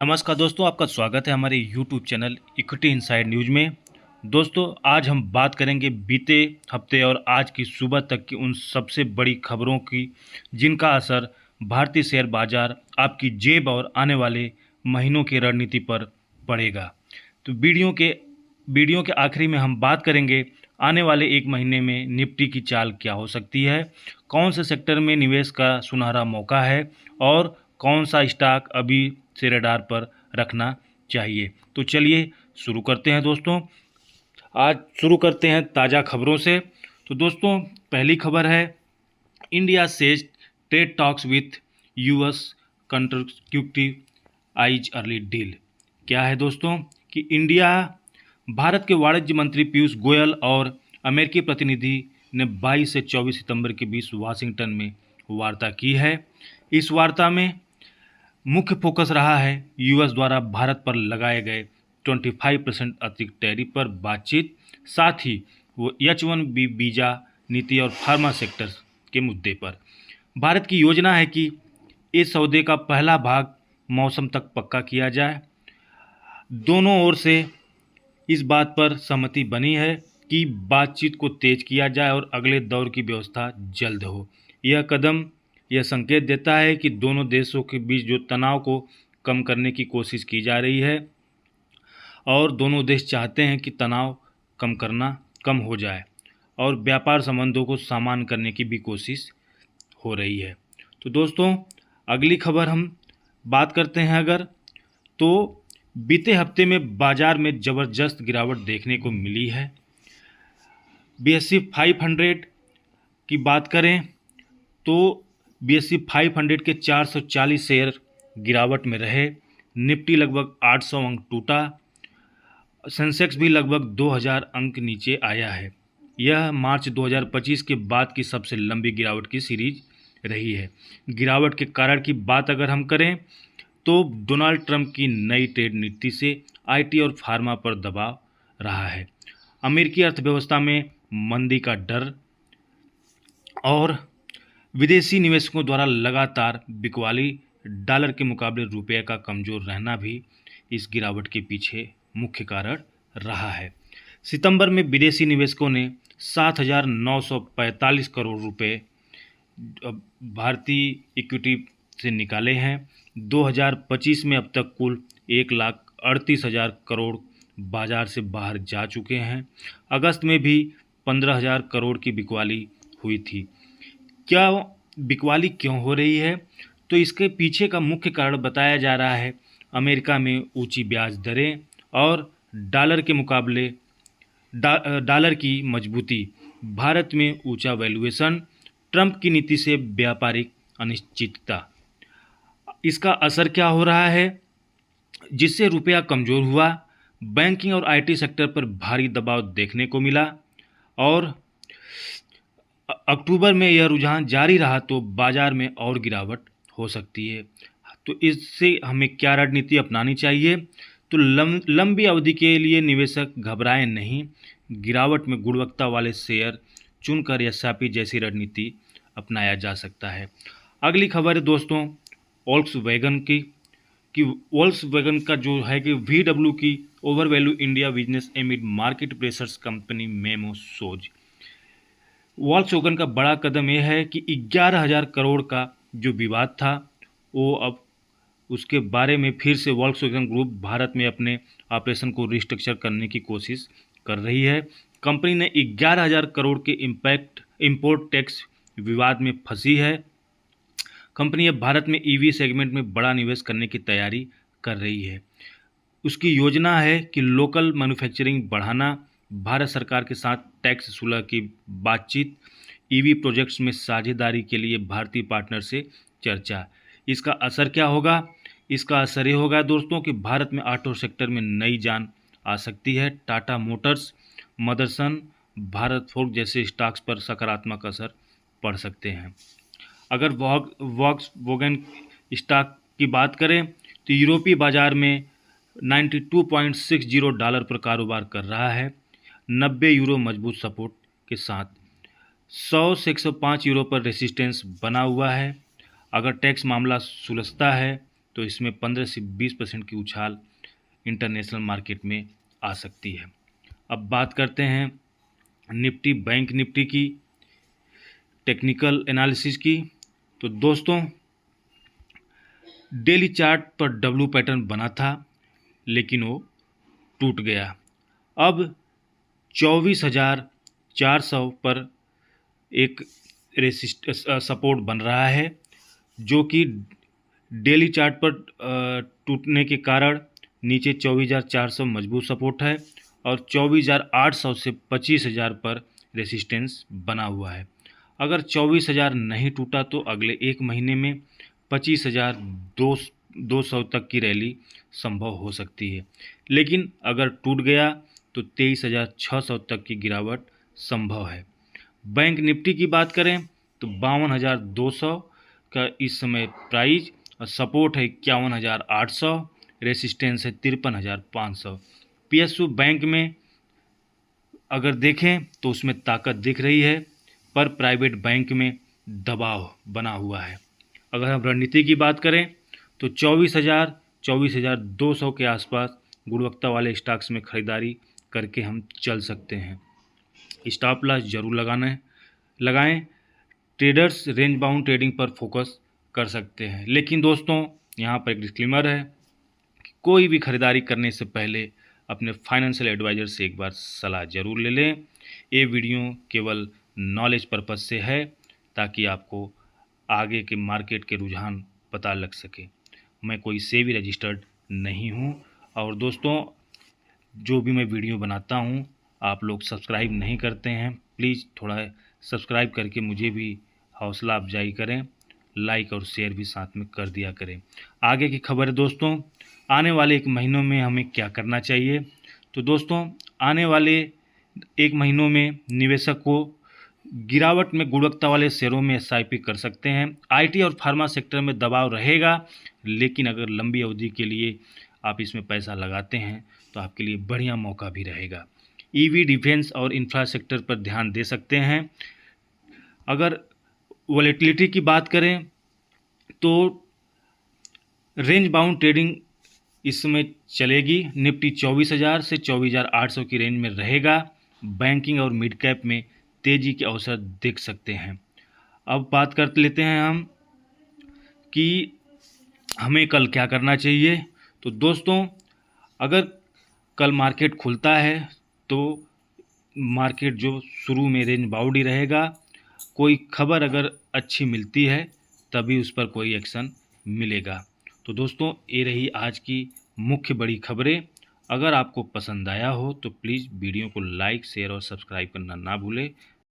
नमस्कार दोस्तों, आपका स्वागत है हमारे YouTube channel equity inside news में। दोस्तों, आज हम बात करेंगे बीते हफ्ते और आज की सुबह तक की उन सबसे बड़ी खबरों की जिनका असर भारतीय शेयर बाजार, आपकी जेब और आने वाले महीनों की रणनीति पर पड़ेगा। तो वीडियो के आखिरी में हम बात करेंगे आने वाले एक महीने में निफ्टी की चाल क्या हो सकती है, कौन से सेक्टर में निवेश का सुनहरा मौका है और कौन सा स्टॉक अभी से रडार पर रखना चाहिए। तो चलिए शुरू करते हैं दोस्तों। आज शुरू करते हैं ताज़ा खबरों से। तो दोस्तों, पहली खबर है India says trade talks with US contributive eyes early deal. क्या है दोस्तों कि भारत के वाणिज्य मंत्री पीयूष गोयल और अमेरिकी प्रतिनिधि ने 22 से 24 सितंबर के बीच वाशिंगटन में वार्ता की है। इस वार्ता में मुख्य फोकस रहा है यूएस द्वारा भारत पर लगाए गए 25% अतिरिक्त टैरिफ पर बातचीत, साथ ही वो H-1B वीज़ा नीति और फार्मा सेक्टर के मुद्दे पर। भारत की योजना है कि इस सौदे का पहला भाग मौसम तक पक्का किया जाए। दोनों ओर से इस बात पर सहमति बनी है कि बातचीत को तेज किया जाए और अगले दौर की व्यवस्था जल्द हो। यह कदम यह संकेत देता है कि दोनों देशों के बीच जो तनाव को कम करने की कोशिश की जा रही है और दोनों देश चाहते हैं कि तनाव कम हो जाए और व्यापार संबंधों को सामान्य करने की भी कोशिश हो रही है। तो दोस्तों, अगली खबर हम बात करते हैं तो बीते हफ्ते में बाजार में ज़बरदस्त गिरावट देखने को मिली है। BSE 500 की बात करें तो BSE 500 के 440 शेयर गिरावट में रहे। निफ्टी लगभग 800 अंक टूटा। सेंसेक्स भी लगभग 2000 अंक नीचे आया है। यह मार्च 2025 के बाद की सबसे लंबी गिरावट की सीरीज रही है। गिरावट के कारण की बात अगर हम करें तो डोनाल्ड ट्रंप की नई ट्रेड नीति से IT और फार्मा पर दबाव रहा है। अमेरिकी अर्थव्यवस्था में मंदी का डर और विदेशी निवेशकों द्वारा लगातार बिकवाली, डॉलर के मुकाबले रुपये का कमज़ोर रहना भी इस गिरावट के पीछे मुख्य कारण रहा है। सितंबर में विदेशी निवेशकों ने 7,945 करोड़ रुपए भारतीय इक्विटी से निकाले हैं। 2025 में अब तक कुल 1,38,000 करोड़ बाजार से बाहर जा चुके हैं। अगस्त में भी 15,000 करोड़ की बिकवाली हुई थी। क्या बिकवाली क्यों हो रही है? तो इसके पीछे का मुख्य कारण बताया जा रहा है अमेरिका में ऊंची ब्याज दरें और डॉलर के मुकाबले डॉलर की मजबूती, भारत में ऊंचा वैल्यूएशन, ट्रंप की नीति से व्यापारिक अनिश्चितता। इसका असर क्या हो रहा है जिससे रुपया कमज़ोर हुआ। बैंकिंग और IT सेक्टर पर भारी दबाव देखने को मिला और अक्टूबर में यह रुझान जारी रहा तो बाजार में और गिरावट हो सकती है। तो इससे हमें क्या रणनीति अपनानी चाहिए? तो लंबी अवधि के लिए निवेशक घबराएं नहीं, गिरावट में गुणवत्ता वाले शेयर चुनकर SIP जैसी रणनीति अपनाया जा सकता है। अगली खबर है दोस्तों वोल्क्सवैगन की कि वोल्क्सवैगन का जो है कि VW की over value India business amid market pressures company memo shows. Volkswagen का बड़ा कदम यह है कि 11,000 करोड़ का जो विवाद था वो अब उसके बारे में फिर से वोल्क्सवैगन ग्रुप भारत में अपने ऑपरेशन को रिस्ट्रक्चर करने की कोशिश कर रही है। कंपनी ने 11,000 करोड़ के इंपोर्ट टैक्स विवाद में फंसी है। कंपनी अब भारत में EV सेगमेंट में बड़ा निवेश करने की तैयारी कर रही है। उसकी योजना है कि लोकल मैन्युफैक्चरिंग बढ़ाना, भारत सरकार के साथ टैक्स सुलह की बातचीत, EV प्रोजेक्ट्स में साझेदारी के लिए भारतीय पार्टनर से चर्चा। इसका असर क्या होगा? इसका असर ये होगा दोस्तों कि भारत में ऑटो सेक्टर में नई जान आ सकती है। टाटा मोटर्स, मदरसन, भारत फोर्ज जैसे स्टॉक्स पर सकारात्मक असर पड़ सकते हैं। अगर वोक्सवैगन स्टॉक की बात करें तो यूरोपीय बाजार में 92.60 डॉलर पर कारोबार कर रहा है। 90 यूरो मजबूत सपोर्ट के साथ 100 से 105 यूरो पर रेसिस्टेंस बना हुआ है। अगर टैक्स मामला सुलझता है तो इसमें 15 से 20% की उछाल इंटरनेशनल मार्केट में आ सकती है। अब बात करते हैं निफ्टी बैंक निफ्टी की टेक्निकल एनालिसिस की। तो दोस्तों डेली चार्ट पर डब्ल्यू पैटर्न बना था, लेकिन वो टूट गया। अब 24,400 पर एक सपोर्ट बन रहा है, जो कि डेली चार्ट पर टूटने के कारण नीचे 24,400 मजबूत सपोर्ट है और 24,800 से 25,000 पर रेसिस्टेंस बना हुआ है। अगर 24,000 नहीं टूटा तो अगले एक महीने में 25,200 तक की रैली संभव हो सकती है, लेकिन अगर टूट गया तो 23,600 तक की गिरावट संभव है। बैंक निफ्टी की बात करें तो 52,200 का इस समय प्राइस और सपोर्ट है 51,800, रेसिस्टेंस है 53,500। पीएसयू बैंक में अगर देखें तो उसमें ताकत दिख रही है, पर प्राइवेट बैंक में दबाव बना हुआ है। अगर हम रणनीति की बात करें तो 24,200 के आसपास गुणवत्ता वाले स्टॉक्स में खरीदारी करके हम चल सकते हैं। स्टॉप लॉस जरूर लगाएं। ट्रेडर्स रेंज बाउंड ट्रेडिंग पर फोकस कर सकते हैं, लेकिन दोस्तों यहाँ पर एक डिस्क्लेमर है कि कोई भी खरीदारी करने से पहले अपने फाइनेंशियल एडवाइज़र से एक बार सलाह जरूर ले लें। ये वीडियो केवल नॉलेज पर्पस से है, ताकि आपको आगे के मार्केट के रुझान पता लग सके। मैं कोई सेबी रजिस्टर्ड नहीं हूँ। और दोस्तों जो भी मैं वीडियो बनाता हूँ आप लोग सब्सक्राइब नहीं करते हैं, प्लीज़ थोड़ा सब्सक्राइब करके मुझे भी हौसला अफजाई करें, लाइक और शेयर भी साथ में कर दिया करें। आगे की खबर है दोस्तों, आने वाले एक महीनों में हमें क्या करना चाहिए। तो दोस्तों आने वाले एक महीनों में निवेशक को गिरावट में गुणवत्ता वाले शेयरों में एसआईपी कर सकते हैं। आईटी और फार्मा सेक्टर में दबाव रहेगा, लेकिन अगर लंबी अवधि के लिए आप इसमें पैसा लगाते हैं तो आपके लिए बढ़िया मौका भी रहेगा। ईवी, डिफेंस और इंफ्रास्ट्रक्चर पर ध्यान दे सकते हैं। अगर वॉलेटिलिटी की बात करें तो रेंज बाउंड ट्रेडिंग इस समय चलेगी। निफ्टी 24,000 से 24,800 की रेंज में रहेगा। बैंकिंग और मिड कैप में तेजी के अवसर देख सकते हैं। अब बात कर लेते हैं हम कि हमें कल क्या करना चाहिए। तो दोस्तों अगर कल मार्केट खुलता है तो मार्केट जो शुरू में रेंज बाउंड ही रहेगा। कोई खबर अगर अच्छी मिलती है तभी उस पर कोई एक्शन मिलेगा। तो दोस्तों ये रही आज की मुख्य बड़ी खबरें। अगर आपको पसंद आया हो तो प्लीज़ वीडियो को लाइक, शेयर और सब्सक्राइब करना ना भूलें।